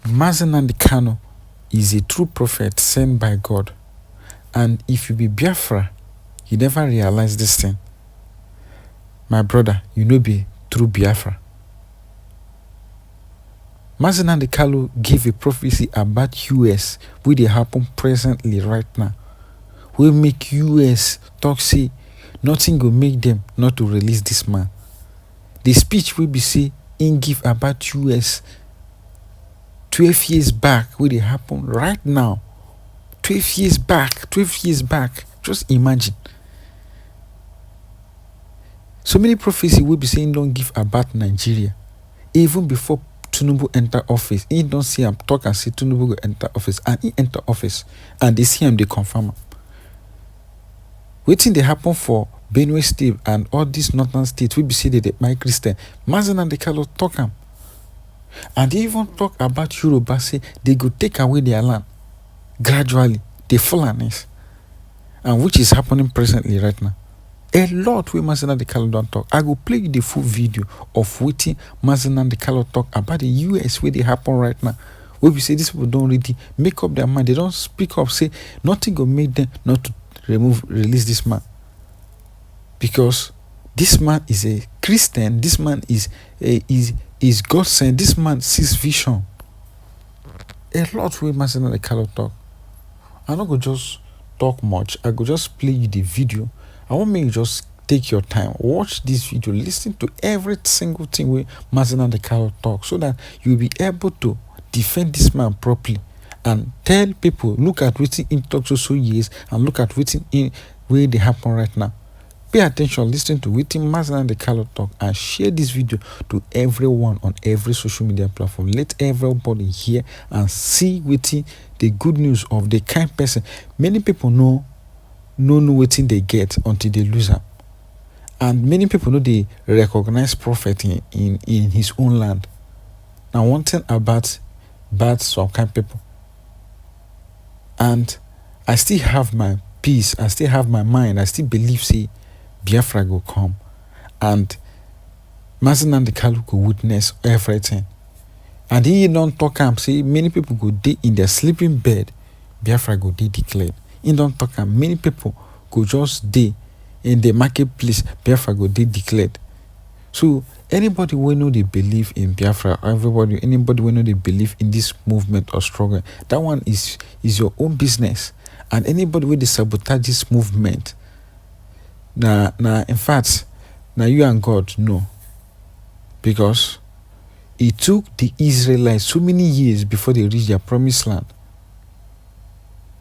Nnamdi Kanu is a true prophet sent by God. And if you be Biafra, you never realize this thing. My brother, you know be true Biafra. Nnamdi Kanu gave a prophecy about US, which they happen presently right now. We make US talk say nothing will make them not to release this man. The speech will be say in give about US 12 years back, where they happen right now. 12 years back. Just imagine. So many prophecy will be saying don't give about Nigeria. Even before Tinubu enter office, he don't see him talk and say Tinubu will enter office, and he enter office, and they see him, they confirm him. Waiting they happen for Benue State and all these northern states, we be say that my Christian, Nnamdi Kanu talk him. And they even talk about Yoruba, say they go take away their land gradually, the Fulanis, and which is happening presently right now. A lot where Nnamdi Kanu don't talk. I go play you the full video of waiting Nnamdi Kanu talk about the US where they happen right now. Where we say these people don't really make up their mind. They don't speak up, say nothing go make them not to release this man. Because this man is a Christian, this man is God sent, this man sees vision. A lot where Nnamdi Kanu talk. I'm not going to just talk much. I go just play you the video. I want me to just take your time, watch this video, listen to every single thing where Nnamdi Kanu talk, so that you'll be able to defend this man properly and tell people, look at what he talks so years and look at what where they happen right now. Pay attention, listen to what Nnamdi Kanu talk, and share this video to everyone on every social media platform. Let everybody hear and see what the good news of the kind person. Many people know what they get until they lose them. And many people know they recognize prophet in his own land. Now one thing about bad some kind people. And I still have my peace, I still have my mind, I still believe say Biafra will come. And Nnamdi Kanu go witness everything. And he don't talk and say many people go day in their sleeping bed, Biafra go day declared. He don't talk and many people go just day in the marketplace, Biafra go day declared. So anybody who know they believe in Biafra, anybody who know they believe in this movement or struggle, that one is your own business. And anybody who they sabotage this movement, in fact, now you and God know. Because it took the Israelites so many years before they reached their promised land.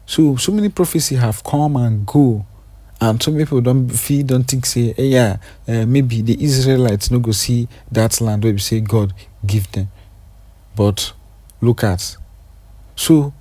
So many prophecies have come and go, and some people don't think say, hey, maybe the Israelites no go see that land where we say God give them. But look at, so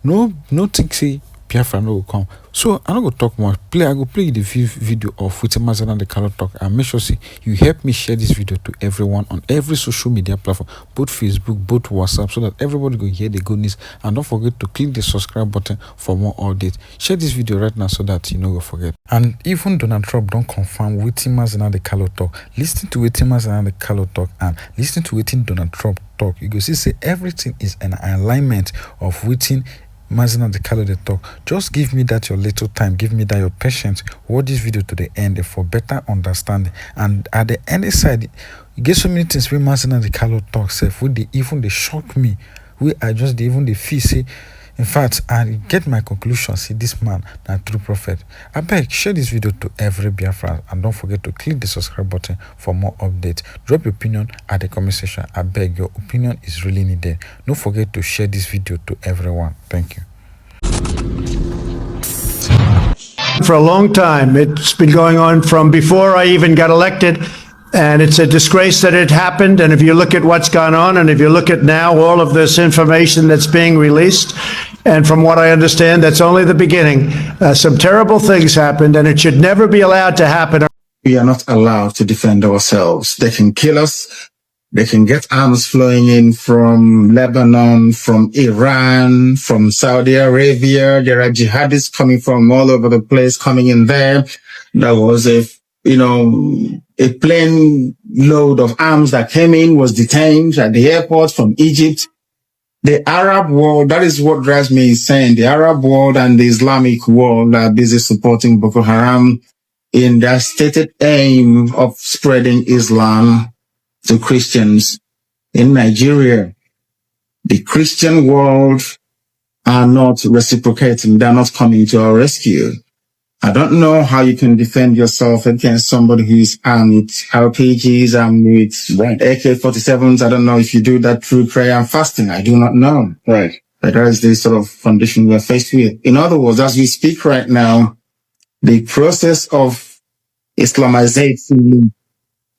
no think say Biafra no go come. So I'm not going to talk much. I go play the video of what Nnamdi Kanu talk, and make sure say you help me share this video to everyone on every social media platform, both Facebook, both WhatsApp, so that everybody go hear the good news. And don't forget to click the subscribe button for more updates. Share this video right now so that you no go forget. And even Donald Trump don't confirm what Nnamdi Kanu talk. Listen to what Nnamdi Kanu talk and listen to what Donald Trump talk. You go see say everything is an alignment of waiting Nnamdi Kanu they talk. Just give me that your little time, give me that your patience. Watch this video to the end for better understanding. And at the end side, you get so many things where Nnamdi Kanu talk self, where they shock me, where I just even the feel say, in fact, I get my conclusion, see this man, a true prophet. I beg, share this video to every Biafran, and don't forget to click the subscribe button for more updates. Drop your opinion at the comment section. I beg, your opinion is really needed. Don't forget to share this video to everyone. Thank you. For a long time, it's been going on from before I even got elected. And it's a disgrace that it happened. And if you look at what's gone on, and if you look at now all of this information that's being released, and from what I understand, that's only the beginning. Some terrible things happened, and it should never be allowed to happen. We are not allowed to defend ourselves. They can kill us. They can get arms flowing in from Lebanon, from Iran, from Saudi Arabia. There are jihadists coming from all over the place, coming in there. There was a plane load of arms that came in, was detained at the airport from Egypt. The Arab world, that is what drives me insane. The Arab world and the Islamic world are busy supporting Boko Haram in their stated aim of spreading Islam to Christians in Nigeria. The Christian world are not reciprocating. They're not coming to our rescue. I don't know how you can defend yourself against somebody who's armed with RPGs, armed with AK-47s. I don't know if you do that through prayer and fasting. I do not know. Right. But that is the sort of condition we're faced with. In other words, as we speak right now, the process of Islamization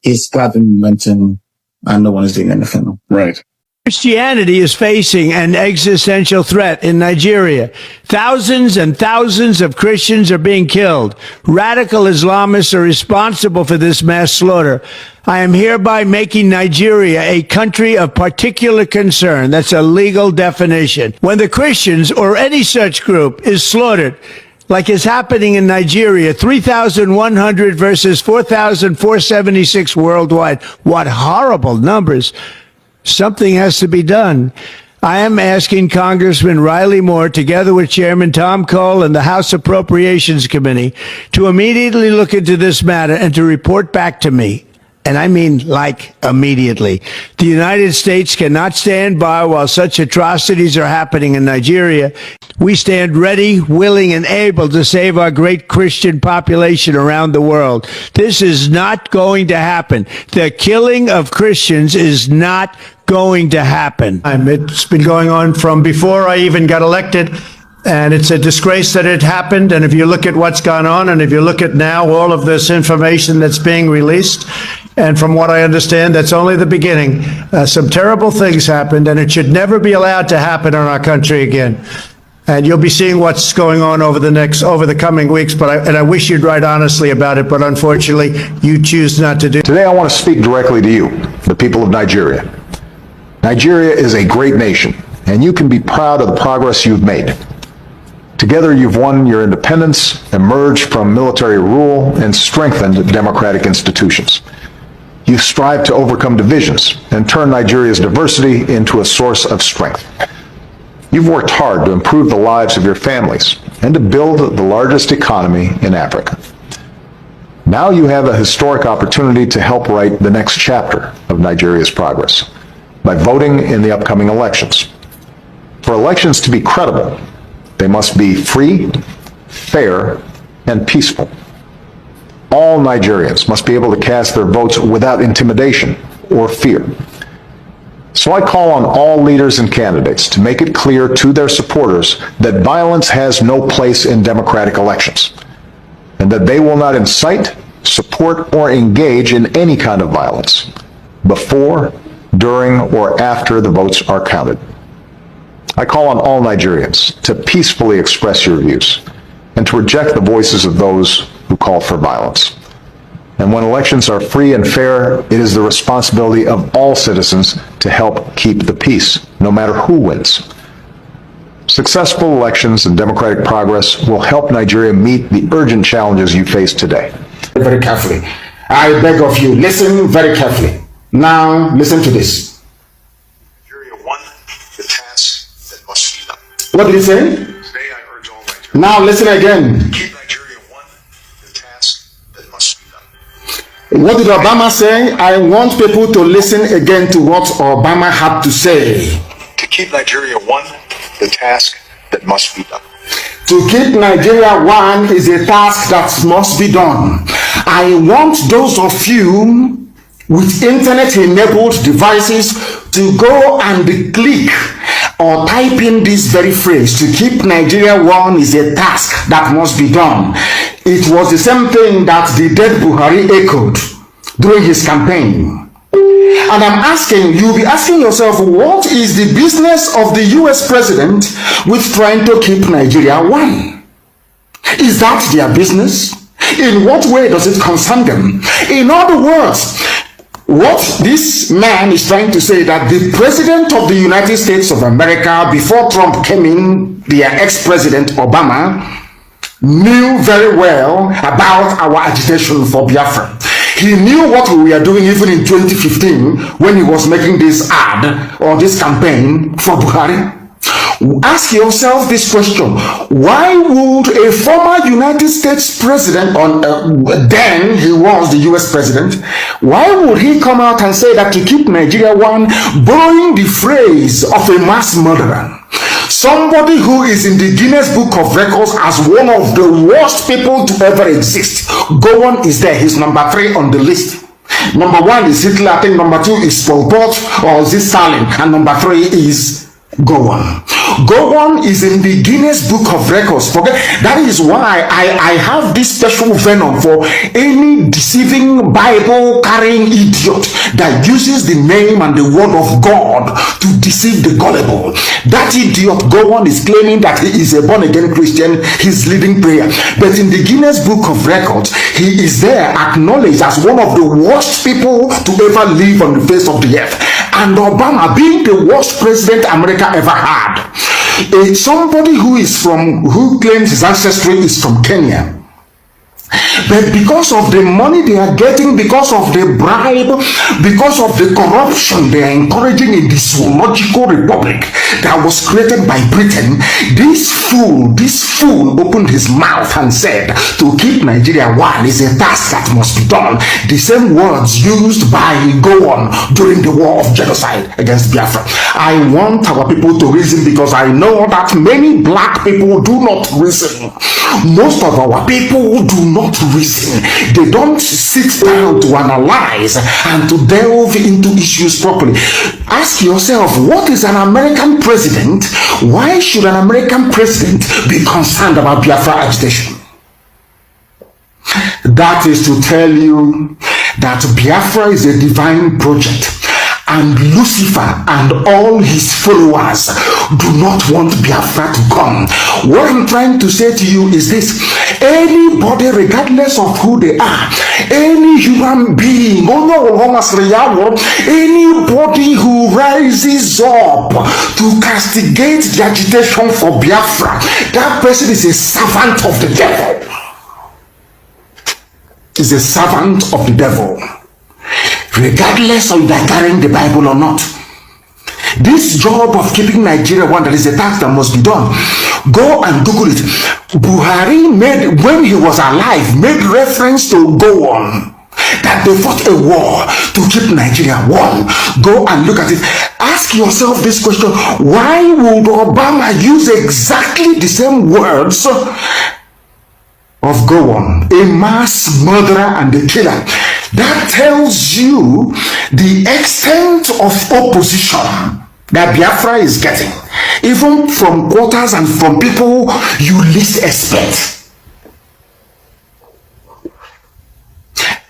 is gathering momentum and no one is doing anything. Right. Christianity is facing an existential threat in Nigeria. Thousands and thousands of Christians are being killed. Radical Islamists are responsible for this mass slaughter. I am hereby making Nigeria a country of particular concern. That's a legal definition. When the Christians or any such group is slaughtered, like is happening in Nigeria, 3,100 versus 4,476 worldwide. What horrible numbers. Something has to be done. I am asking Congressman Riley Moore, together with Chairman Tom Cole and the House Appropriations Committee, to immediately look into this matter and to report back to me. And I mean, like, immediately. The United States cannot stand by while such atrocities are happening in Nigeria. We stand ready, willing, and able to save our great Christian population around the world. This is not going to happen. The killing of Christians is not going to happen. It's been going on from before I even got elected. And it's a disgrace that it happened. And if you look at what's gone on, and if you look at now all of this information that's being released, and from what I understand, that's only the beginning. Some terrible things happened, and it should never be allowed to happen in our country again. And you'll be seeing what's going on over the coming weeks. But I wish you'd write honestly about it, but unfortunately, you choose not to do. Today, I want to speak directly to you, the people of Nigeria. Nigeria is a great nation, and you can be proud of the progress you've made. Together, you've won your independence, emerged from military rule, and strengthened democratic institutions. You've strived to overcome divisions and turn Nigeria's diversity into a source of strength. You've worked hard to improve the lives of your families and to build the largest economy in Africa. Now you have a historic opportunity to help write the next chapter of Nigeria's progress by voting in the upcoming elections. For elections to be credible, they must be free, fair, and peaceful. All Nigerians must be able to cast their votes without intimidation or fear. So I call on all leaders and candidates to make it clear to their supporters that violence has no place in democratic elections, and that they will not incite, support, or engage in any kind of violence before, during, or after the votes are counted. I call on all Nigerians to peacefully express your views and to reject the voices of those who call for violence. And when elections are free and fair, it is the responsibility of all citizens to help keep the peace, no matter who wins. Successful elections and democratic progress will help Nigeria meet the urgent challenges you face today. Very carefully. I beg of you, listen very carefully. Now, listen to this. Nigeria won the task that must be done. What did he say? Today I urge all Nigerians. Now, listen again. Keep Nigeria won the task that must be done. What did Obama say? I want people to listen again to what Obama had to say. To keep Nigeria one, the task that must be done. To keep Nigeria one is a task that must be done. I want those of you with internet-enabled devices to go and click or type in this very phrase: to keep Nigeria one is a task that must be done. It was the same thing that the dead Buhari echoed during his campaign. And I'm asking, you'll be asking yourself, what is the business of the US president with trying to keep Nigeria one? Is that their business? In what way does it concern them? In other words, what this man is trying to say, that the president of the United States of America, before Trump came in, their ex-president Obama, knew very well about our agitation for Biafra. He knew what we were doing even in 2015 when he was making this ad or this campaign for Buhari. Ask yourself this question: why would a former United States president, then he was the US president, why would he come out and say that to keep Nigeria one, borrowing the phrase of a mass murderer? Somebody who is in the Guinness Book of Records as one of the worst people to ever exist. Gowon is there. He's number 3 on the list. Number 1 is Hitler. I think number 2 is Pol Pot or is it Stalin? And number 3 is Gowon. Gowon is in the Guinness Book of Records. Forget that is why I have this special venom for any deceiving Bible carrying idiot that uses the name and the word of God to deceive the gullible. That idiot Gowon is claiming that he is a born again Christian. He's leading prayer, but in the Guinness Book of Records, he is there acknowledged as one of the worst people to ever live on the face of the earth. And Obama being the worst president America ever had. Somebody who claims his ancestry is from Kenya. But because of the money they are getting, because of the bribe, because of the corruption they are encouraging in this zoological republic that was created by Britain, this fool opened his mouth and said, to keep Nigeria one is a task that must be done. The same words used by Gowon during the war of genocide against Biafra. I want our people to reason, because I know that many black people do not reason. Most of our people do not reason. They don't sit down to analyze and to delve into issues properly. Ask yourself, what is an American president? Why should an American president be concerned about Biafra agitation? That is to tell you that Biafra is a divine project, and Lucifer and all his followers do not want Biafra to come. What I'm trying to say to you is this: anybody, regardless of who they are, any human being, anybody who rises up to castigate the agitation for Biafra, that person is a servant of the devil. Is a servant of the devil, regardless of that carrying the Bible or not. This job of keeping Nigeria one, that is a task that must be done. Go and Google it. Buhari made, when he was alive, made reference to Gowon, that they fought a war to keep Nigeria one. Go and look at it. Ask yourself this question: why would Obama use exactly the same words of Gowon, a mass murderer and a killer? That tells you the extent of opposition that Biafra is getting, even from quarters and from people you least expect.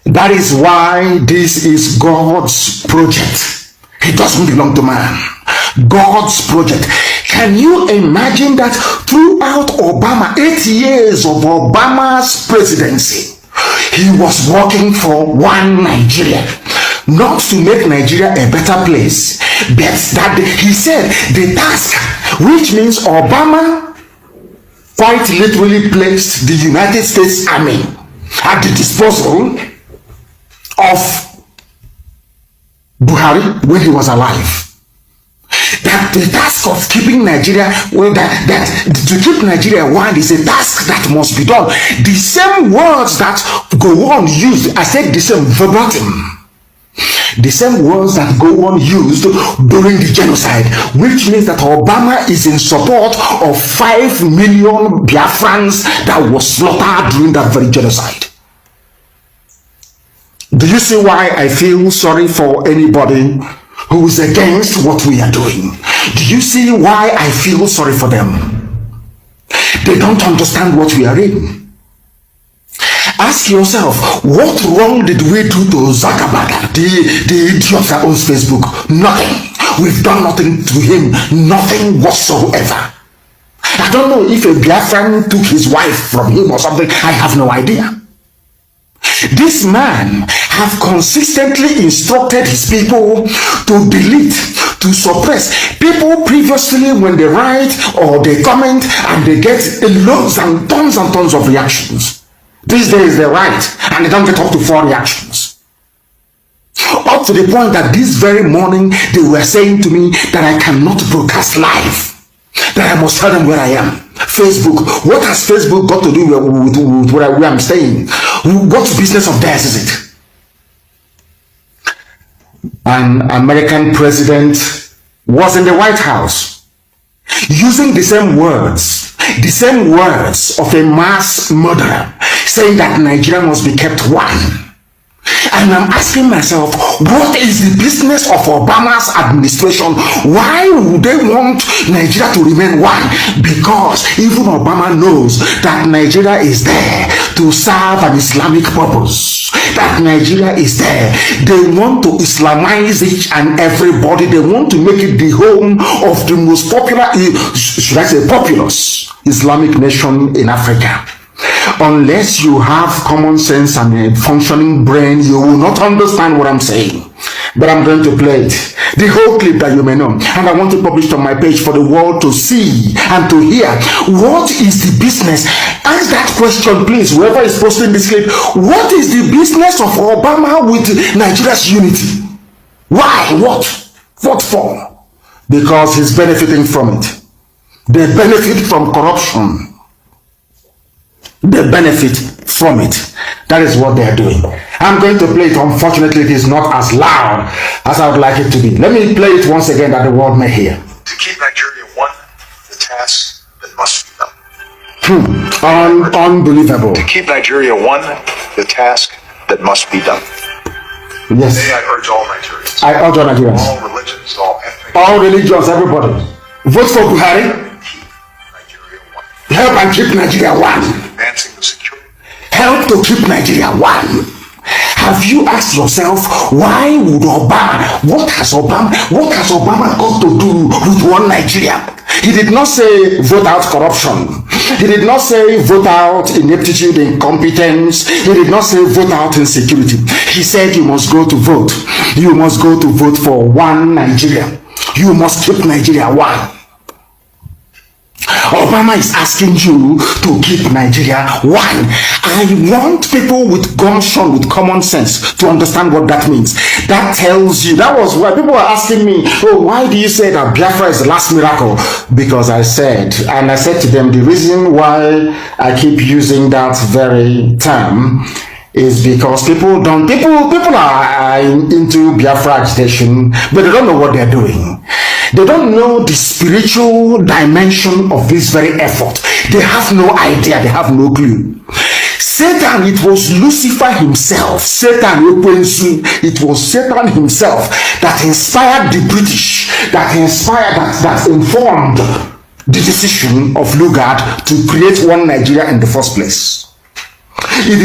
That is why this is God's project. It doesn't belong to man. God's project. Can you imagine that throughout Obama, 8 years of Obama's presidency, he was working for one Nigeria, not to make Nigeria a better place, but that he said the task, which means Obama quite literally placed the United States Army at the disposal of Buhari when he was alive. That the task of keeping Nigeria, well, that to keep Nigeria one is a task that must be done. The same words that Gowon used, I said the same verbatim. The same words that Gowon used during the genocide, which means that Obama is in support of 5 million Biafrans that was slaughtered during that very genocide. Do you see why I feel sorry for anybody who is against what we are doing? Do you see why I feel sorry for them? They don't understand what we are in. Ask yourself, what wrong did we do to Zuckerberg, the idiot that owns Facebook? Nothing. We've done nothing to him, nothing whatsoever. I don't know if a Biafran took his wife from him or something. I have no idea. This man have consistently instructed his people to delete, to suppress. People previously, when they write or they comment and they get loads and tons of reactions. These days they write and they don't get up to 4 reactions. to the point that this very morning they were saying to me that I cannot broadcast live, that I must tell them where I am. Facebook, what has Facebook got to do with where I'm staying? What business of theirs is it? An American president was in the White House using the same words of a mass murderer, saying that Nigeria must be kept one. And I'm asking myself, what is the business of Obama's administration? Why would they want Nigeria to remain one? Because even Obama knows that Nigeria is there to serve an Islamic purpose. That Nigeria is there. They want to Islamize each and everybody. They want to make it the home of the most popular, should I say populous, Islamic nation in Africa. Unless you have common sense and a functioning brain, you will not understand what I'm saying. But I'm going to play it, the whole clip that you may know, and I want to publish it on my page for the world to see and to hear. What is the business? Ask that question, please, whoever is posting this clip. What is the business of Obama with Nigeria's unity? Why? What for? Because he's benefiting from it. They benefit from corruption. They benefit from it. That is what they are doing. I'm going to play it. Unfortunately, it is not as loud as I would like it to be. Let me play it once again that the world may hear. To keep Nigeria one, the task that must be done. Unbelievable. To keep Nigeria one, the task that must be done. Yes. Today I urge all Nigerians. I urge all Nigerians. All religions, all ethnic. All religions, everybody. Vote for Buhari. Keep Nigeria one. Help and keep Nigeria one. Advancing the security. Help to keep Nigeria one. Have you asked yourself, why would what has Obama got to do with one Nigeria? He did not say vote out corruption. He did not say vote out ineptitude, incompetence. He did not say vote out insecurity. He said you must go to vote. You must go to vote for one Nigeria. You must keep Nigeria one. Obama is asking you to keep Nigeria one. I want people with gumption, with common sense, to understand what that means. That tells you, that was why people were asking me, oh, why do you say that Biafra is the last miracle? Because I said to them, the reason why I keep using that very term is because people are into Biafra agitation, but they don't know what they're doing. They don't know the spiritual dimension of this very effort. They have no idea. They have no clue. Satan, it was Lucifer himself. It was Satan himself that inspired the British, that informed the decision of Lugard to create one Nigeria in the first place. It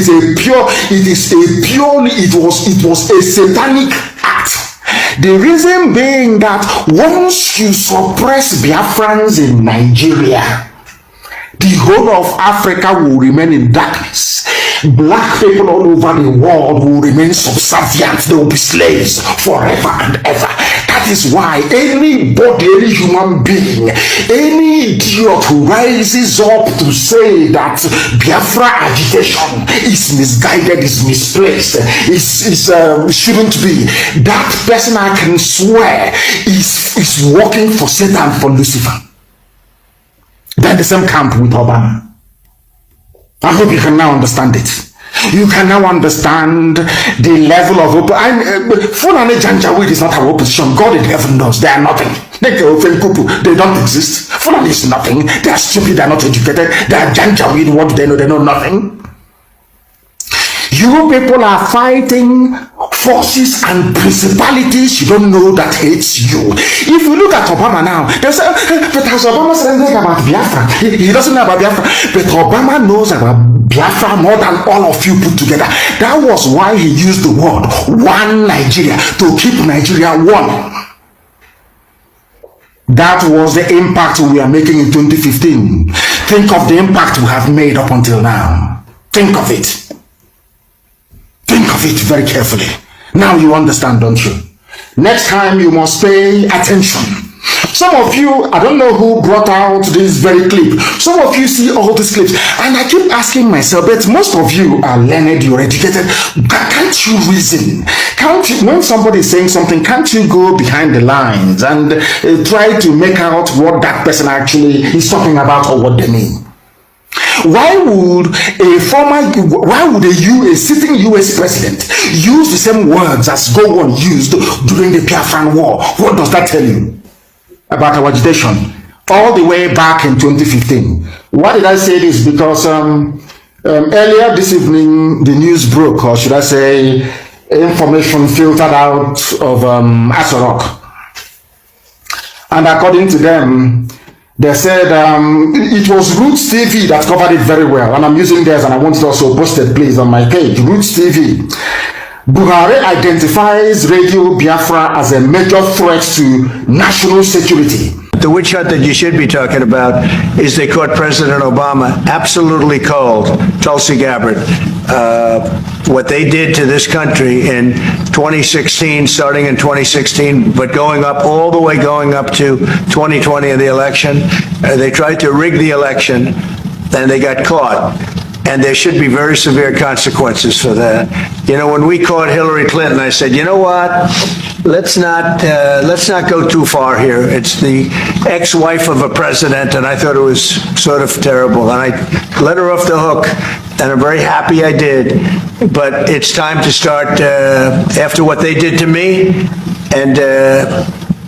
was a satanic act. The reason being that once you suppress Biafrans in Nigeria, the whole of Africa will remain in darkness. Black people all over the world will remain subservient. They will be slaves forever and ever. That is why anybody, any human being, any idiot who rises up to say that Biafra agitation is misguided, is misplaced, shouldn't be, that person, I can swear, is working for Satan, for Lucifer. They're in the same camp with Obama. I hope you can now understand it. You can now understand the level of Fulani Janjaweed is not our opposition. God in heaven knows they are nothing. They don't exist. Fulani is nothing. They are stupid. They are not educated. They are Janjaweed. What do they know? They know nothing. You people are fighting forces and principalities you don't know that hates you. If you look at Obama now, they say, but has Obama said anything about Biafra? He doesn't know about Biafra. But Obama knows about Biafra more than all of you put together. That was why he used the word one Nigeria, to keep Nigeria one. That was the impact we are making in 2015. Think of the impact we have made up until now. Think of it. Think of it very carefully. Now you understand, don't you? Next time you must pay attention Some of you, I don't know who brought out this very clip. Some of you see all these clips, and I keep asking myself, but most of you are learned, you're educated. Can't you reason? Can't you, when somebody is saying something, can't you go behind the lines and try to make out what that person actually is talking about or what they mean? Why would a sitting US president use the same words as Gowon used during the Biafran War? What does that tell you about our agitation all the way back in 2015? Why did I say this? Because earlier this evening the news broke, or should I say information filtered out of Asorok, and according to them, they said it was Roots TV that covered it very well, and I'm using theirs, and I want it also posted, please, on my page. Roots TV. Buhari identifies Radio Biafra as a major threat to national security. The witch hunt that you should be talking about is they caught President Obama absolutely cold, Tulsi Gabbard. What they did to this country in 2016, starting in 2016, but going up all the way going up to 2020 in the election, they tried to rig the election and they got caught. And there should be very severe consequences for that. You know, when we caught Hillary Clinton, I said, you know what? Let's not go too far here. It's the ex-wife of a president, and I thought it was sort of terrible. And I let her off the hook, and I'm very happy I did. But it's time to start, after what they did to me, and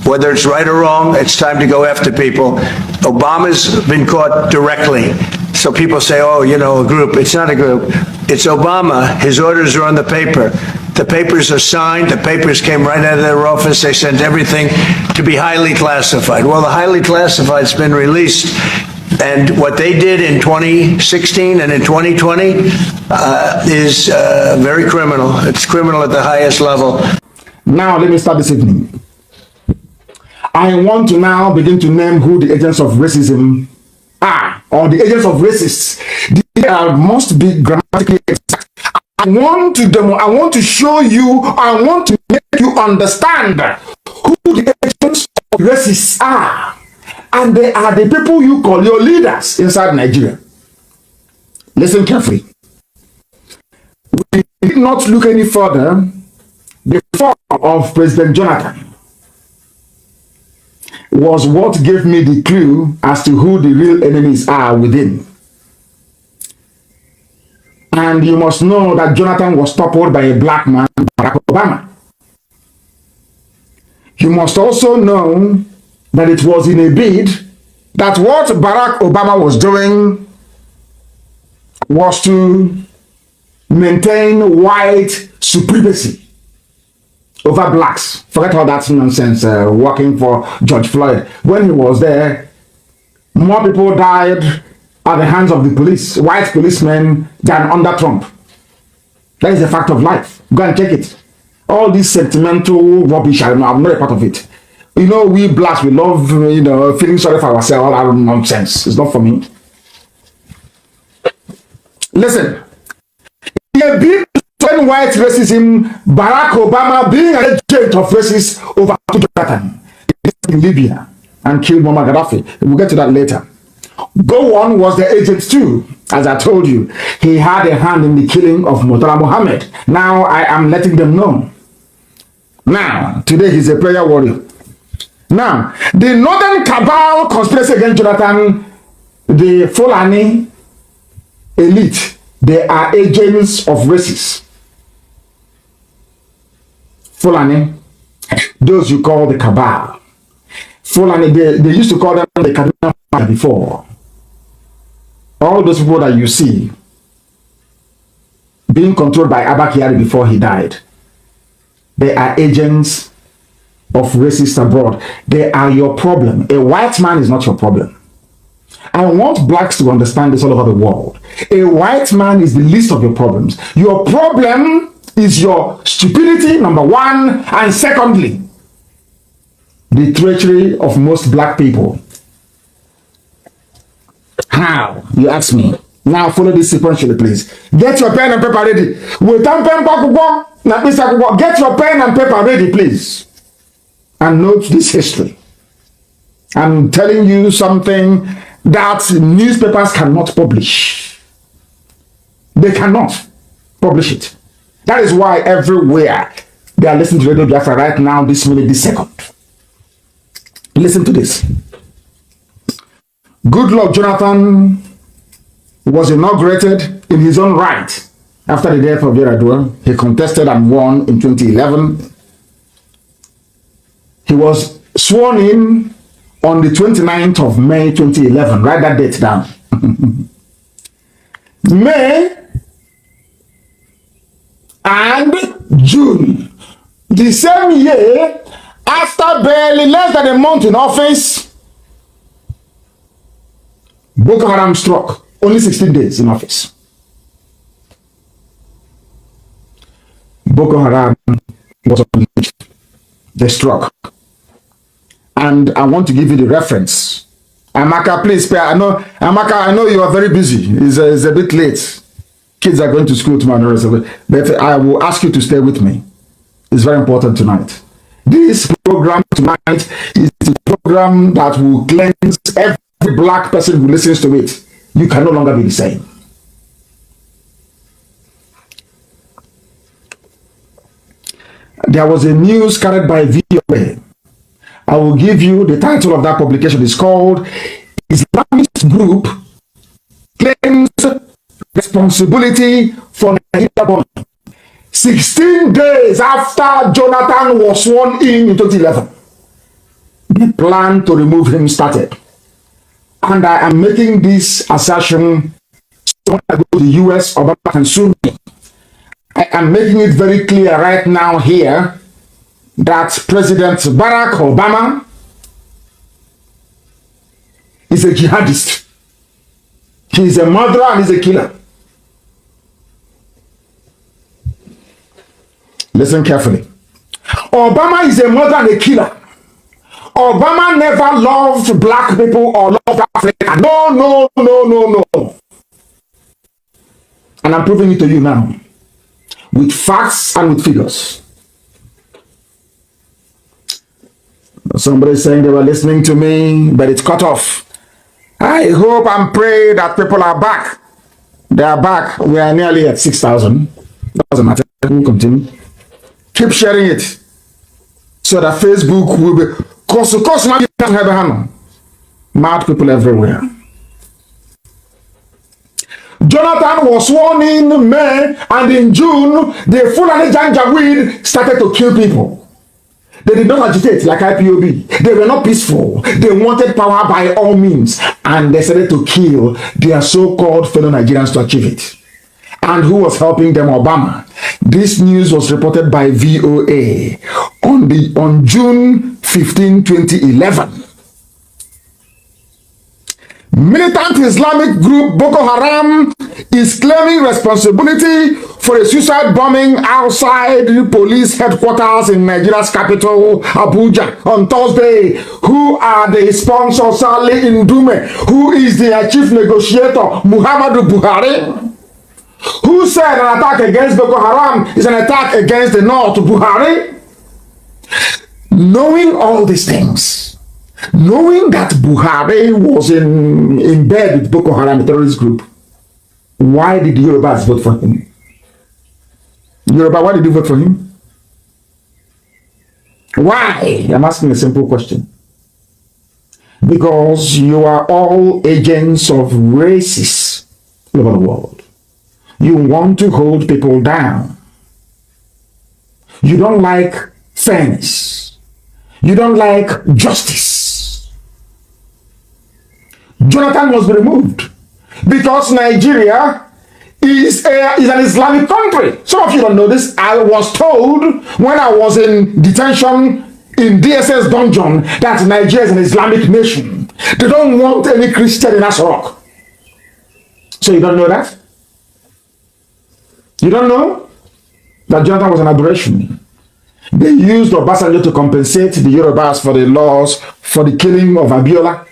whether it's right or wrong, it's time to go after people. Obama's been caught directly. So people say, oh, you know, a group. It's not a group. It's Obama. His orders are on the paper. The papers are signed. The papers came right out of their office. They sent everything to be highly classified. Well, the highly classified's been released. And what they did in 2016 and in 2020 is very criminal. It's criminal at the highest level. Now, let me start this evening. I want to now begin to name who the agents of racism are, or the agents of racists. They must be grammatically exact. I want to show you, I want to make you understand who the agents of racists are. And they are the people you call your leaders inside Nigeria. Listen carefully. We did not look any further. The fall of President Jonathan was what gave me the clue as to who the real enemies are within. And you must know that Jonathan was toppled by a black man, Barack Obama. You must also know that it was in a bid that what Barack Obama was doing was to maintain white supremacy over blacks. Forget all that nonsense working for George Floyd. When he was there, more people died at the hands of the police, white policemen, than under Trump. That is a fact of life. Go and check it. All this sentimental rubbish, I'm not a part of it. You know, we blacks, we love, you know, feeling sorry for ourselves, all that nonsense. It's not for me. Listen. In a bid to end white racism, Barack Obama, being an agent of racists, overtook Jonathan in Libya and killed Muammar Gaddafi. We'll get to that later. Gowon was the agent too. As I told you, he had a hand in the killing of Murtala Mohammed. Now I am letting them know. Now, today he's a prayer warrior. Now, the Northern Cabal conspiracy against Jonathan, the Fulani elite, they are agents of racists. Fulani, those you call the Cabal. Fulani, they used to call them the Kaduna before. All those people that you see being controlled by Abba Kyari before he died, they are agents of racists abroad. They are your problem. A white man is not your problem. I want blacks to understand this all over the world. A white man is the least of your problems. Your problem is your stupidity, number one, and secondly, the treachery of most black people. How? You ask me. Now follow this sequentially, please. Get your pen and paper ready. Get your pen and paper ready, please. And note this history. I'm telling you something that newspapers cannot publish. They cannot publish it. That is why everywhere they are listening to Radio Biafra right now, this minute, this second. Listen to this. Goodluck Jonathan was inaugurated in his own right after the death of Yaradua. He contested and won in 2011. He was sworn in on the 29th of May 2011. Write that date down. May and June. The same year, after barely less than a month in office, Boko Haram struck. Only 16 days in office. Boko Haram was unleashed. They struck. And I want to give you the reference. Amaka, please spare. Amaka, I know you are very busy. It's a bit late. Kids are going to school tomorrow, but I will ask you to stay with me. It's very important tonight. This program tonight is the program that will cleanse every black person who listens to it. You can no longer be the same. There was a news carried by VOA. I will give you the title of that publication. It's called Islamist Group Claims Responsibility for Nigeria Bomb. 16 days after Jonathan was sworn in 2011, the plan to remove him started. And I am making this assertion so when I go to the US, Obama can sue me. I am making it very clear right now here that President Barack Obama is a jihadist. He is a murderer and he's a killer. Listen carefully. Obama is a murderer and a killer. Obama never loved black people or loved Africa. No. And I'm proving it to you now. With facts and with figures. Somebody saying they were listening to me, but it's cut off. I hope and pray that people are back. They are back. We are nearly at 6,000. Doesn't matter. We'll continue. Keep sharing it so that Facebook will be mad people everywhere. Jonathan was sworn in May, and in June, the Fulani Janjaweed started to kill people. They did not agitate like IPOB. They were not peaceful. They wanted power by all means, and they started to kill their so-called fellow Nigerians to achieve it. And who was helping them? Obama. This news was reported by VOA on June 15, 2011. Militant Islamic group Boko Haram is claiming responsibility for a suicide bombing outside police headquarters in Nigeria's capital, Abuja, on Thursday. Who are the sponsors? Ali Ndume, who is the chief negotiator, Muhammadu Buhari, who said an attack against Boko Haram is an attack against the North, Buhari. Knowing all these things, knowing that Buhari was in bed with Boko Haram, a terrorist group, why did the Yorubas vote for him? Yoruba, why did you vote for him? Why? I'm asking a simple question. Because you are all agents of racists all over the world. You want to hold people down. You don't like fairness. You don't like justice. Jonathan was removed because Nigeria is an Islamic country. Some of you don't know this. I was told when I was in detention in DSS dungeon that Nigeria is an Islamic nation. They don't want any Christian in Asarok. So you don't know that? You don't know that Jonathan was an aberration? They used Obasanjo to compensate the Yorubas for the laws for the killing of Abiola.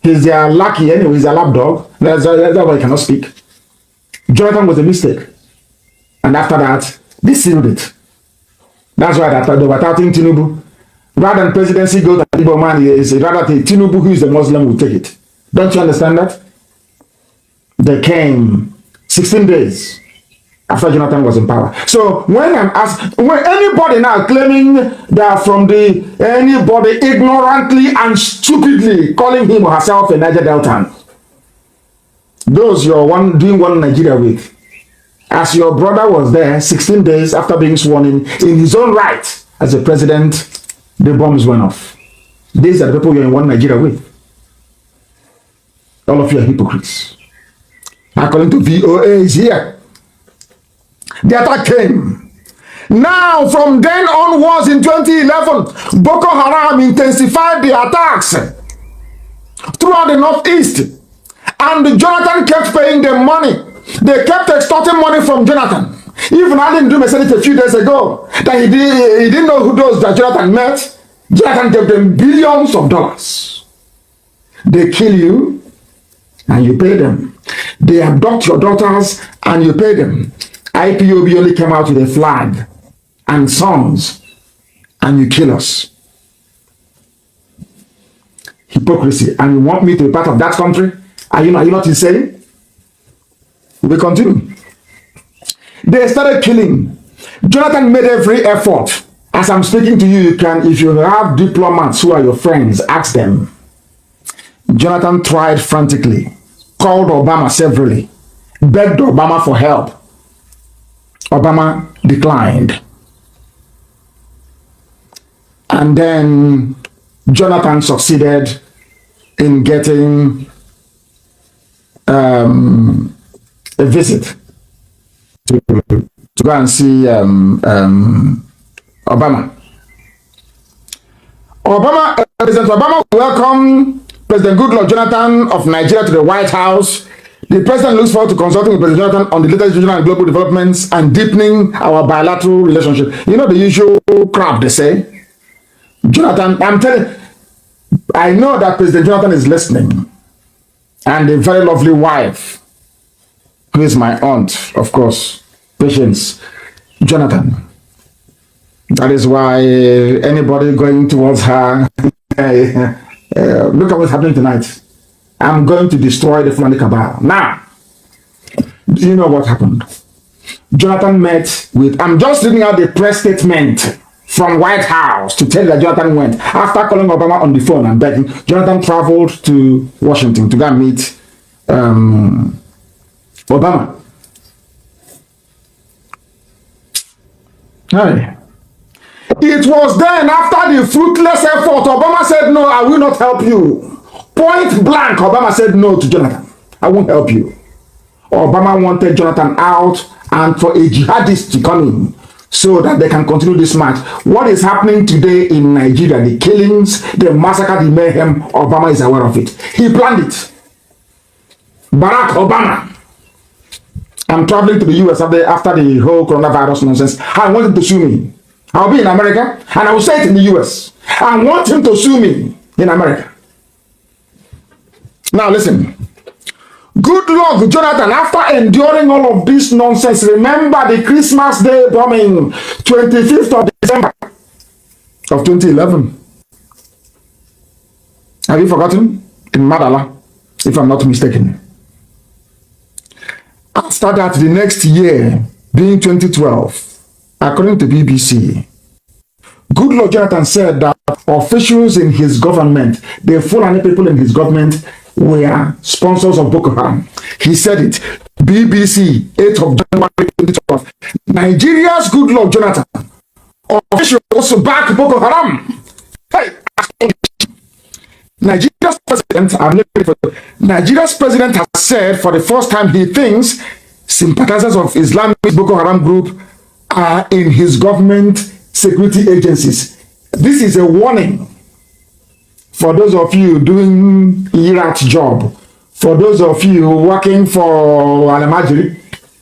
He's their lucky anyway, he's a lapdog. That's why he cannot speak. Jonathan was a mistake. And after that, they sealed it. That's why they were touting Tinubu. Rather than presidency go to Igbo man, is rather than Tinubu, who is a Muslim, will take it. Don't you understand that? They came 16 days after Jonathan was in power. So when I'm asked, when anybody now claiming that from anybody ignorantly and stupidly calling him or herself a Niger Deltan, those you're doing one Nigeria with, as your brother was there 16 days after being sworn in his own right as a president, the bombs went off. These are the people you're in one Nigeria with. All of you are hypocrites. According to VOA is here. The attack came. Now, from then onwards in 2011, Boko Haram intensified the attacks throughout the Northeast. And Jonathan kept paying them money. They kept extorting money from Jonathan. Even I didn't do message a few days ago that he didn't know who those that Jonathan met. Jonathan gave them billions of dollars. They kill you and you pay them. They abduct your daughters and you pay them. IPOB only came out with a flag and songs and you kill us. Hypocrisy. And you want me to be part of that country? Are you not insane? We continue. They started killing. Jonathan made every effort. As I'm speaking to you, you can, if you have diplomats who are your friends, ask them. Jonathan tried frantically, called Obama severally, begged Obama for help. Obama declined. And then Jonathan succeeded in getting a visit to go and see Obama. President Obama welcomed President Goodluck Jonathan of Nigeria to the White House. The president looks forward to consulting with President Jonathan on the latest regional and global developments and deepening our bilateral relationship. You know the usual crap they say. Jonathan, I know that President Jonathan is listening. And a very lovely wife, who is my aunt, of course, Patience Jonathan. That is why anybody going towards her, look at what's happening tonight. I'm going to destroy the Fulani Cabal. Now, do you know what happened? Jonathan met with, I'm just reading out the press statement from White House to tell you that Jonathan went. After calling Obama on the phone and begging, Jonathan traveled to Washington to go and meet Obama. Hi. It was then, after the fruitless effort, Obama said, no, I will not help you. Point blank, Obama said no to Jonathan. I won't help you. Obama wanted Jonathan out and for a jihadist to come in so that they can continue this match. What is happening today in Nigeria, the killings, the massacre, the mayhem, Obama is aware of it. He planned it. Barack Obama. I'm traveling to the US after the whole coronavirus nonsense. I want him to sue me. I'll be in America and I will say it in the US. I want him to sue me in America. Now listen. Good luck, Jonathan. After enduring all of this nonsense, remember the Christmas Day bombing, 25th of December of 2011. Have you forgotten? In Madala, if I'm not mistaken. After that, the next year, being 2012, according to BBC, Goodluck Jonathan said that officials in his government, the Fulani people in his government, were sponsors of Boko Haram. He said it. BBC, 8th of January 2012. Nigeria's Goodluck Jonathan, officials back Boko Haram. Hey, Nigeria's president has said for the first time he thinks sympathizers of Islamic Boko Haram group are in his government security agencies. This is a warning for those of you doing Iraq job, for those of you working for Alamajiri,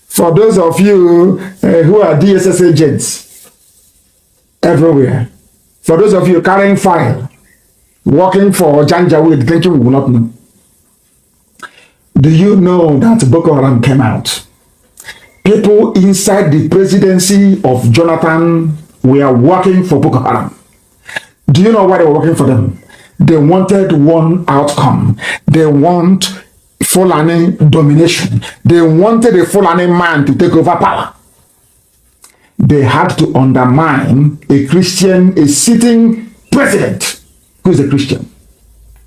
for those of you who are DSS agents everywhere, for those of you carrying file, working for Janjaweed, thinking we will not know. Do you know that Boko Haram came out? People inside the presidency of Jonathan were working for Boko Haram. Do you know why they were working for them? They wanted one outcome. They want Fulani domination. They wanted a Fulani man to take over power. They had to undermine a Christian, a sitting president who is a Christian,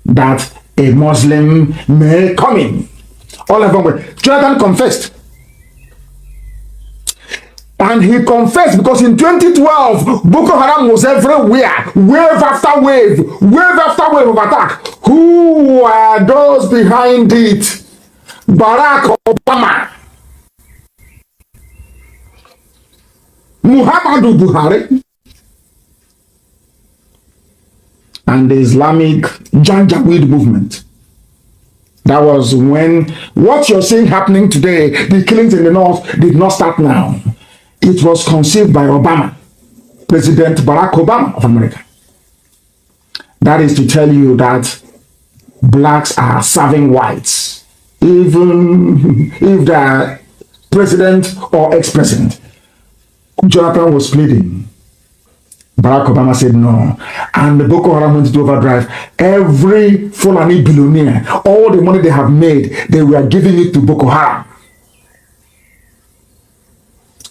that a Muslim may come in. All of them were. Jonathan confessed. And he confessed because in 2012, Boko Haram was everywhere, wave after wave of attack. Who were those behind it? Barack Obama, Muhammadu Buhari, and the Islamic Janjaweed movement. That was when what you're seeing happening today, the killings in the north, did not start now. It was conceived by Obama, President Barack Obama of America. That is to tell you that blacks are serving whites, even if they are president or ex-president. Jonathan was pleading. Barack Obama said no. And the Boko Haram went into overdrive. Every Fulani billionaire, all the money they have made, they were giving it to Boko Haram.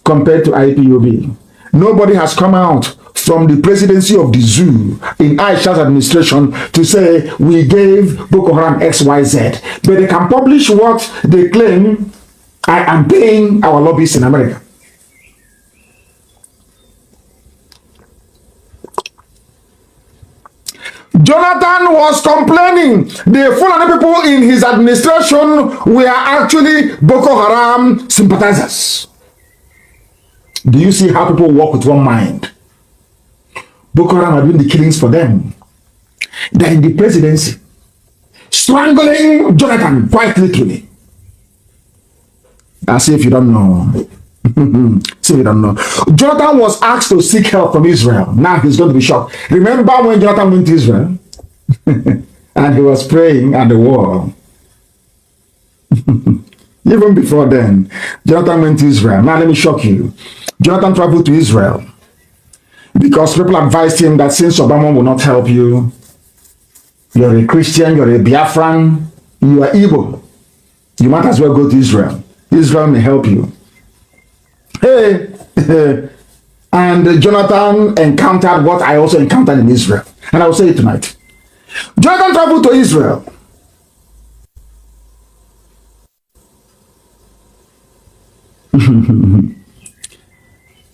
Compared to IPOB. Nobody has come out from the presidency of the zoo in Aisha's administration to say we gave Boko Haram XYZ. But they can publish what they claim. I am paying our lobbyists in America. Jonathan was complaining the Fulani people in his administration were actually Boko Haram sympathizers. Do you see how people work with one mind? Boko Haram are doing the killings for them. They're in the presidency, strangling Jonathan quite literally. As if you don't know. See, you don't know. Jonathan was asked to seek help from Israel. Now he's going to be shocked. Remember when Jonathan went to Israel and he was praying at the wall? Even before then, Jonathan went to Israel. Now let me shock you. Jonathan traveled to Israel because people advised him that since Obama will not help you, you're a Christian, you're a Biafran, you are Igbo, you might as well go to Israel. Israel may help you. Hey, and Jonathan encountered what I also encountered in Israel. And I will say it tonight. Jonathan traveled to Israel.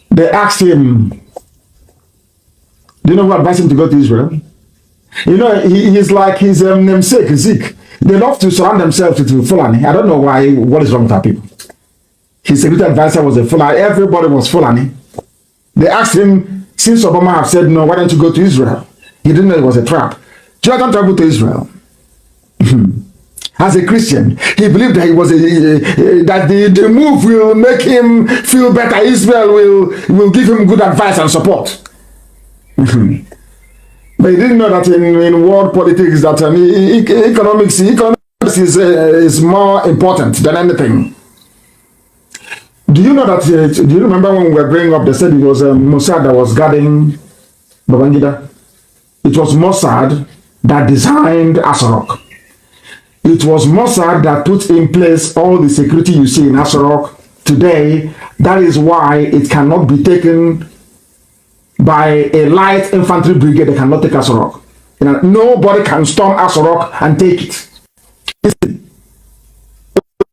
They asked him, do you know who advised him to go to Israel? You know, he's like his namesake, Zeke. They love to surround themselves with Fulani. I don't know why, what is wrong with our people. His security advisor was a Fulani. Everybody was Fulani. They asked him, since Obama have said no, why don't you go to Israel? He didn't know it was a trap. Jonathan traveled to Israel. As a Christian, he believed that that the move will make him feel better. Israel will give him good advice and support. But he didn't know that in world politics, that economics is more important than anything. Do you know that? Do you remember when we were growing up? They said it was Mossad that was guarding Babangida. It was Mossad that designed Asarok. It was Mossad that put in place all the security you see in Asarok today. That is why it cannot be taken by a light infantry brigade. They cannot take Asarok. You know, nobody can storm Asarok and take it.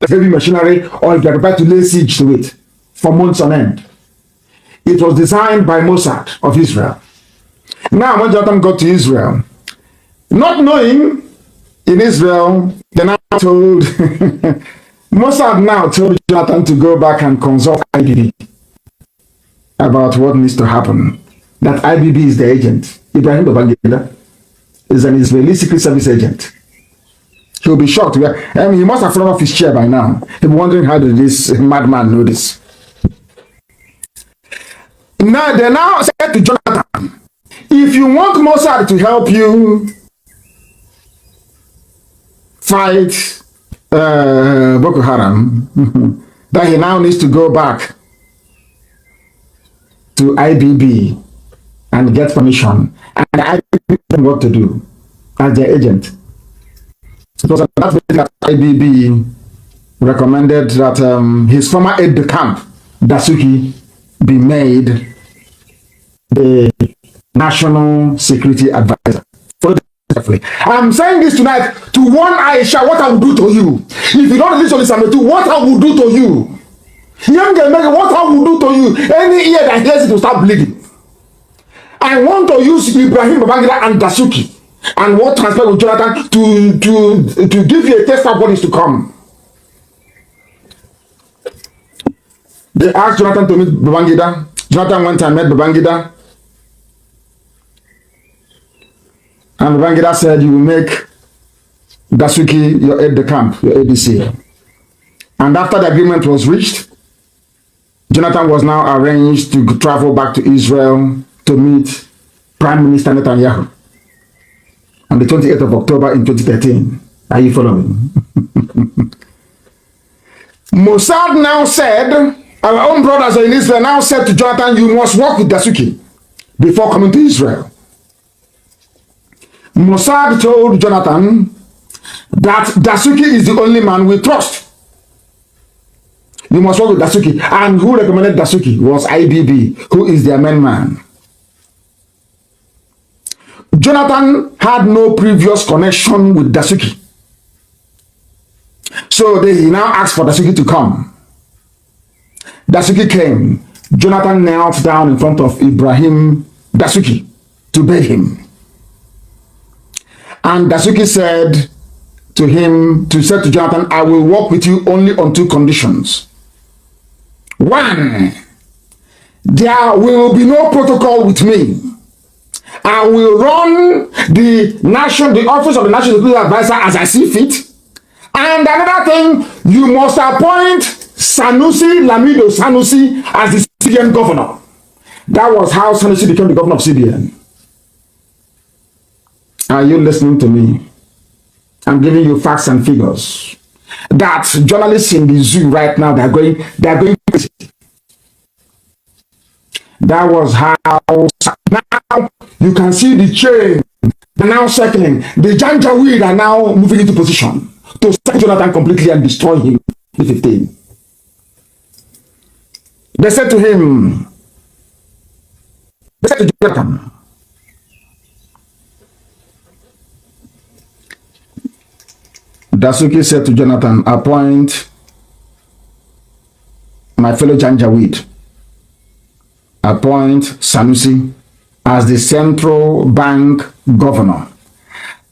Heavy machinery, or if they're prepared to lay siege to it for months on end. It was designed by Mossad of Israel. Now, when Jonathan got to Israel, not knowing in Israel, they now told Mossad now told Jonathan to go back and consult IBB about what needs to happen. That IBB is the agent. Ibrahim Babangida is an Israeli Secret Service agent. He'll be shocked. I mean, he must have fallen off his chair by now. He'll be wondering, how did this madman know this? Now, they now said to Jonathan, if you want Mossad to help you fight Boko Haram, that he now needs to go back to IBB and get permission. And I told them what to do as their agent. It was at that meeting that IBB recommended that his former aide de camp, Dasuki, be made the national security advisor. I'm saying this tonight to warn Aisha what I will do to you. If you don't release on this, what I will do to you. Young girl, what I will do to you. Any ear that hears it will start bleeding. I want to use Ibrahim Babangida and Dasuki and what transpired with Jonathan to give you a taste of what is to come. They asked Jonathan to meet Babangida. Jonathan went and met Babangida. And Babangida said, you will make Dasuki your aide de camp, your ADC. And after the agreement was reached, Jonathan was now arranged to travel back to Israel to meet Prime Minister Netanyahu on the 28th of October in 2013. Are you following? Mossad now said, our own brothers in Israel now said to Jonathan, you must work with Dasuki before coming to Israel. Mossad told Jonathan that Dasuki is the only man we trust. You must work with Dasuki. And who recommended Dasuki was IBB, who is their main man. Jonathan had no previous connection with Dasuki. So he now asked for Dasuki to come. Dasuki came. Jonathan knelt down in front of Ibrahim Dasuki to beg him. And Dasuki said to Jonathan, I will work with you only on two conditions. One, there will be no protocol with me. I will run the office of the National Security Advisor as I see fit. And another thing, you must appoint Lamido Sanusi as the CBN governor. That was how Sanusi became the governor of CBN. Are you listening to me? I'm giving you facts and figures. That journalists in the zoo right now, they're going crazy. That was how now you can see the chain. They're now circling. The Janjaweed are now moving into position to sack Jonathan completely and destroy him in 15. They said to Jonathan, Dasuki said to Jonathan, appoint my fellow Janjaweed, appoint Sanusi as the central bank governor,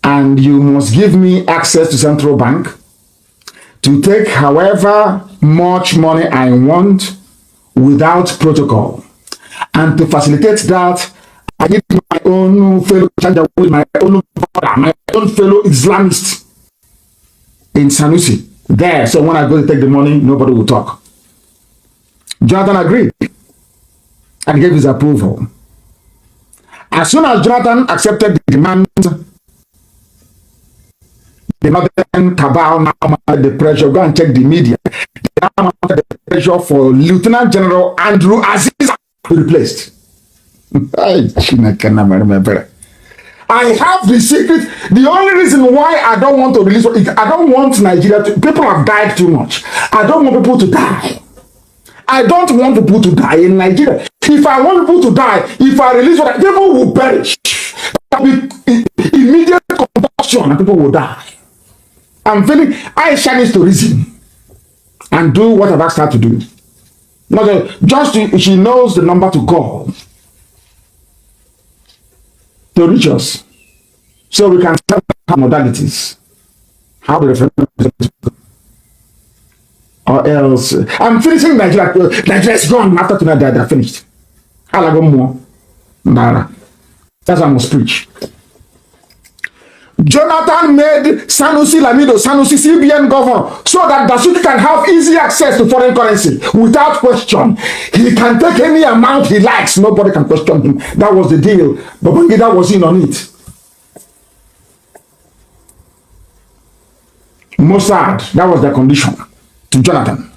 and you must give me access to central bank to take however much money I want without protocol. And to facilitate that, I need my own fellow Janjaweed, my own brother, my own fellow Islamist in Sanusi there, so when I go to take the money, nobody will talk. Jonathan agreed and gave his approval. As soon as Jonathan accepted the demand, the northern cabal now mounted the pressure. Go and check the media. They now mounted the pressure for Lieutenant General Andrew Aziz to be replaced. I have the secret. The only reason why I don't want to release it, I don't want Nigeria to. People have died too much. I don't want people to die. I don't want people to die in Nigeria. If I want people to die, if I release what, people will perish. There will be immediate combustion and people will die. I'm feeling Aisha needs to reason and do what I've asked her to do. She knows the number to call to reach us, so we can start modalities. How the referendum, or else I'm finishing Nigeria. Nigeria is gone after tonight. They're finished. I'll go more. Nara. That's what I must preach. Jonathan made Sanusi Lamido Sanusi CBN governor so that Dasuki can have easy access to foreign currency without question. He can take any amount he likes. Nobody can question him. That was the deal. But Babangida was in on it. Mossad, that was the condition to Jonathan.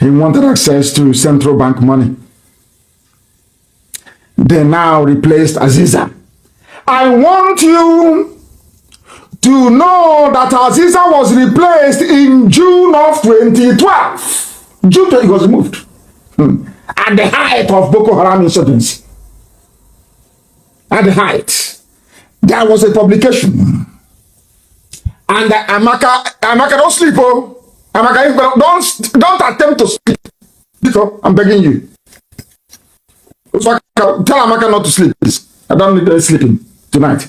He wanted access to central bank money. They now replaced Aziza. I want you to know that Aziza was replaced in June of 2012. June 20 was removed. At the height of Boko Haram insurgency. At the height. There was a publication. And Amaka, don't sleep, oh. Amaka, don't attempt to sleep. I'm begging you. So tell Amaka not to sleep, please. I don't need her sleeping tonight.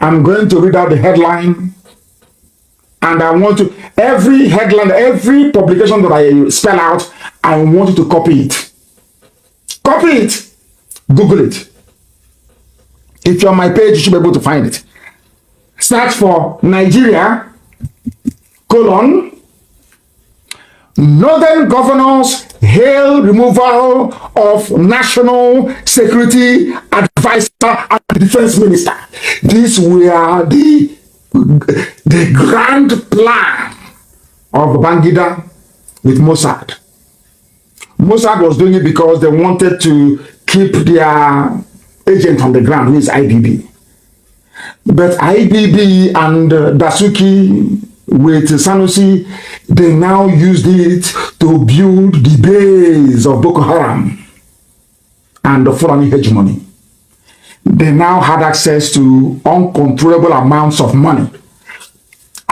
I'm going to read out the headline. And I want to, every headline, every publication that I spell out, I want you to copy it. Copy it. Google it. If you're on my page, you should be able to find it. Search for Nigeria, Northern governors hail removal of national security advisor and defense minister. These were the grand plan of Babangida with Mossad. Mossad was doing it because they wanted to keep their agent on the ground, who is IBB. But IBB and Dasuki with Sanusi, they now used it to build the base of Boko Haram and the foreign hegemony. They now had access to uncontrollable amounts of money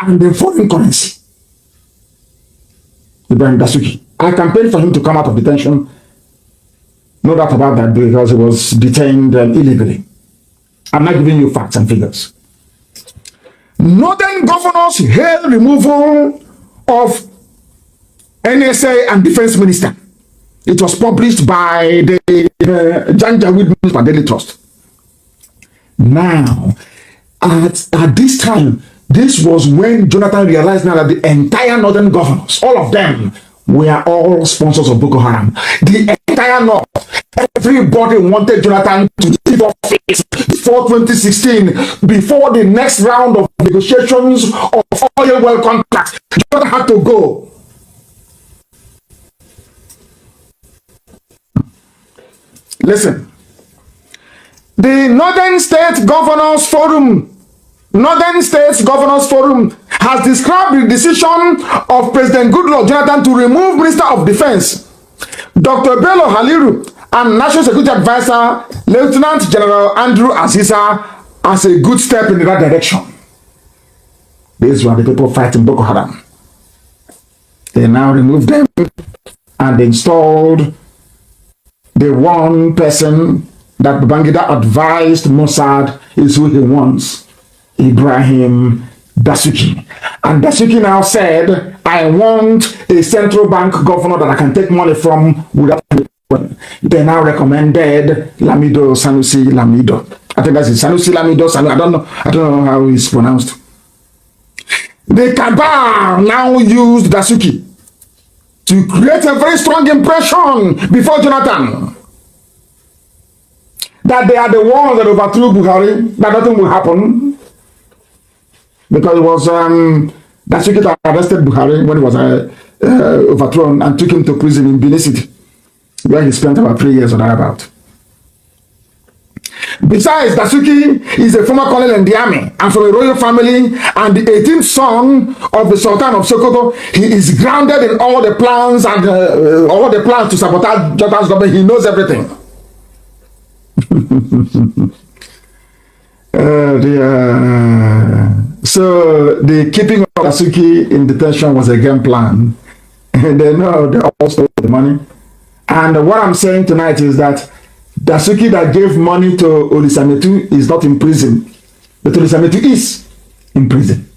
and the foreign currency. Ibrahim Dasuki. I campaigned for him to come out of detention. No doubt about that, because he was detained illegally. I'm not giving you facts and figures. Northern governors hail removal of NSA and defense minister. It was published by the Janjaweed Newspaper Daily Trust. Now, at this time, this was when Jonathan realized now that the entire northern governors, all of them, were all sponsors of Boko Haram. The entire north, everybody wanted Jonathan to leave office before 2016, before the next round of negotiations of oil well contracts. Jonathan had to go. Listen, the Northern States Governors Forum has described the decision of President Goodluck Jonathan to remove Minister of Defense Dr. Bello Haliru and National Security Advisor Lieutenant General Andrew Aziza as a good step in the right direction. These were the people fighting Boko Haram. They now removed them and installed the one person that Babangida advised Mossad is who he wants, Ibrahim Dasuki. And Dasuki now said, I want a central bank governor that I can take money from without. They now recommended Lamido Sanusi Lamido. I think that's it. Sanusi Lamido. I don't know how it's pronounced. The cabal now used Dasuki to create a very strong impression before Jonathan that they are the ones that overthrew Buhari, that nothing will happen. Because it was Dasuki that arrested Buhari when he was overthrown and took him to prison in Benin City, where he spent about 3 years or thereabout. Besides, Dasuki is a former colonel in the army and from a royal family and the 18th son of the Sultan of Sokoto. He is grounded in all the plans and all the plans to sabotage Jonathan's government. He knows everything. So the keeping of Dasuki in detention was a game plan. And they know they all stole the money. And what I'm saying tonight is that Dasuki that gave money to Olisametu is not in prison, but Olisametu is in prison.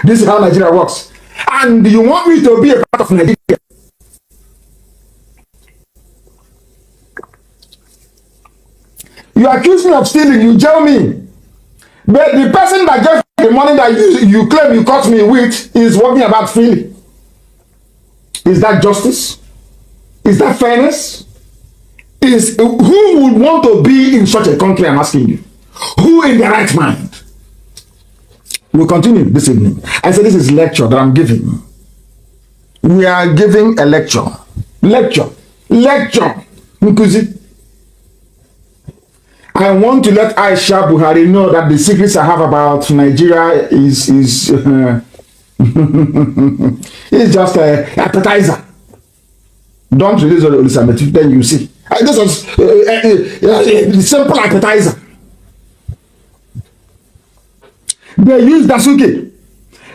This is how Nigeria works. And you want me to be a part of Nigeria? You accuse me of stealing, you jail me. But the person that gave the money that you claim you caught me with is working about freely. Is that justice? Is that fairness? Who would want to be in such a country, I'm asking you? Who in their right mind? We'll continue this evening. I said this is lecture that I'm giving. We are giving a lecture. Lecture. Nkuzi. I want to let Aisha Buhari know that the secrets I have about Nigeria is it's just a appetizer. Don't release all the Olisametu, then you see. This was the simple appetizer. They used Dasuki.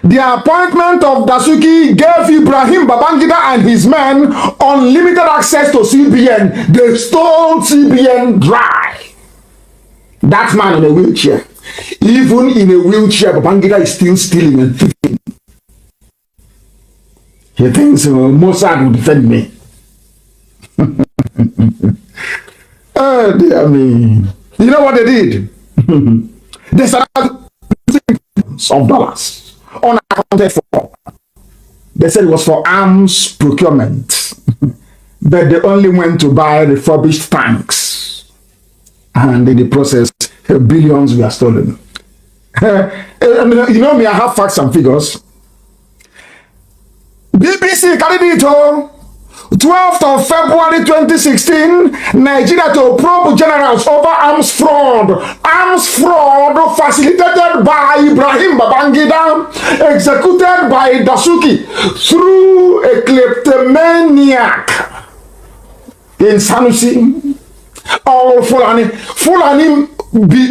The appointment of Dasuki gave Ibrahim Babangida and his men unlimited access to CBN. They stole CBN dry. That man in a wheelchair. Even in a wheelchair, Babangida is still stealing and thieving. He thinks Mossad will defend me. Oh, dear me. You know what they did? They started of dollars unaccounted for. They said it was for arms procurement, but they only went to buy refurbished tanks, and in the process, billions were stolen. You know me, I have facts and figures. BBC carried it 12th of February 2016, Nigeria to probe generals over arms fraud. Arms fraud facilitated by Ibrahim Babangida, executed by Dasuki through a kleptomaniac in Sanusi. All Fulani,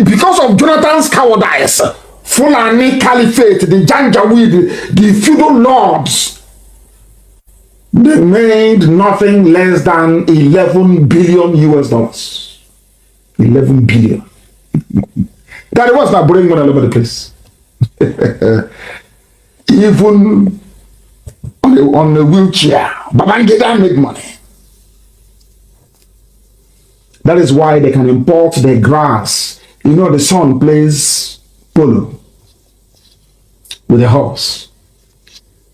because of Jonathan's cowardice, Fulani Caliphate, the Janjaweed, the feudal lords, they made nothing less than 11 billion US dollars. 11 billion. That was not bringing money all over the place. Even on a wheelchair, Babangida made money. That is why they can import the grass. You know, the son plays polo with a horse.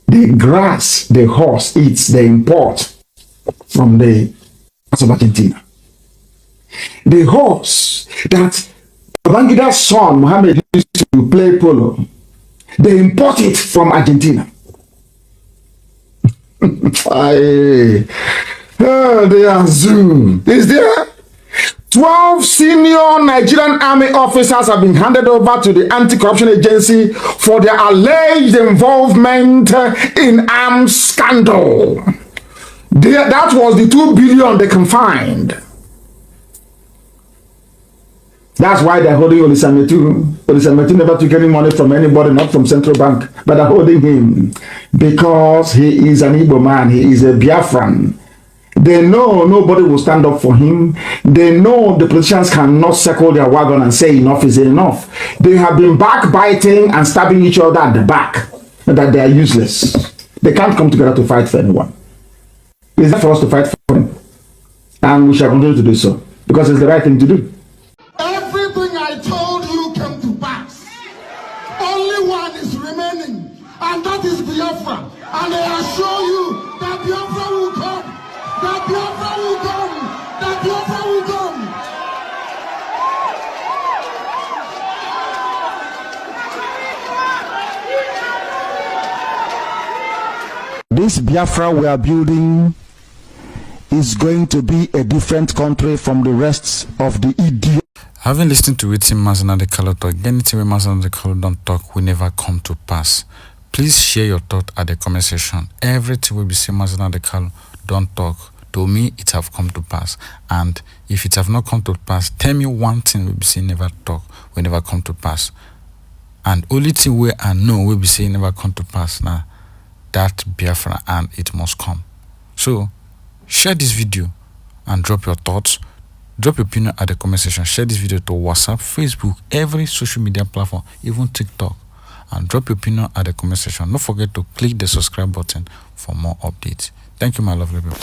The grass the horse eats, they import from the parts of Argentina. The horse that Babangida's son Mohammed used to play polo, they import it from Argentina. They are Zoom. Is there? 12 senior Nigerian army officers have been handed over to the anti-corruption agency for their alleged involvement in arms scandal. That was the 2 billion they can find. That's why they're holding Olisametu. Olisametu never took any money from anybody, not from central bank, but they're holding him because he is an Igbo man. He is a Biafran. They know nobody will stand up for him. They know the politicians cannot circle their wagon and say enough is enough. They have been backbiting and stabbing each other at the back, that they are useless. They can't come together to fight for anyone. It's not for us to fight for them. And we shall continue to do so, because it's the right thing to do. Everything I told you came to pass. Only one is remaining, and that is Biafra. And I assure you that Biafra will come. That Biafra will come. That Biafra will come. This Biafra we are building is going to be a different country from the rest of the idiot. Having listened to it in Nnamdi Kanu talk, anything with Nnamdi Kanu don't talk will never come to pass. Please share your thought at the comment section. Everything will be same as Nnamdi Kanu don't talk. To me, it have come to pass. And if it have not come to pass, tell me one thing will be saying never talk, will never come to pass. And only thing where I know will be saying never come to pass now, that Biafra, and it must come. So share this video and drop your thoughts. Drop your opinion at the comment section. Share this video to WhatsApp, Facebook, every social media platform, even TikTok. And drop your opinion at the comment section. Don't forget to click the subscribe button for more updates. Thank you, my lovely people.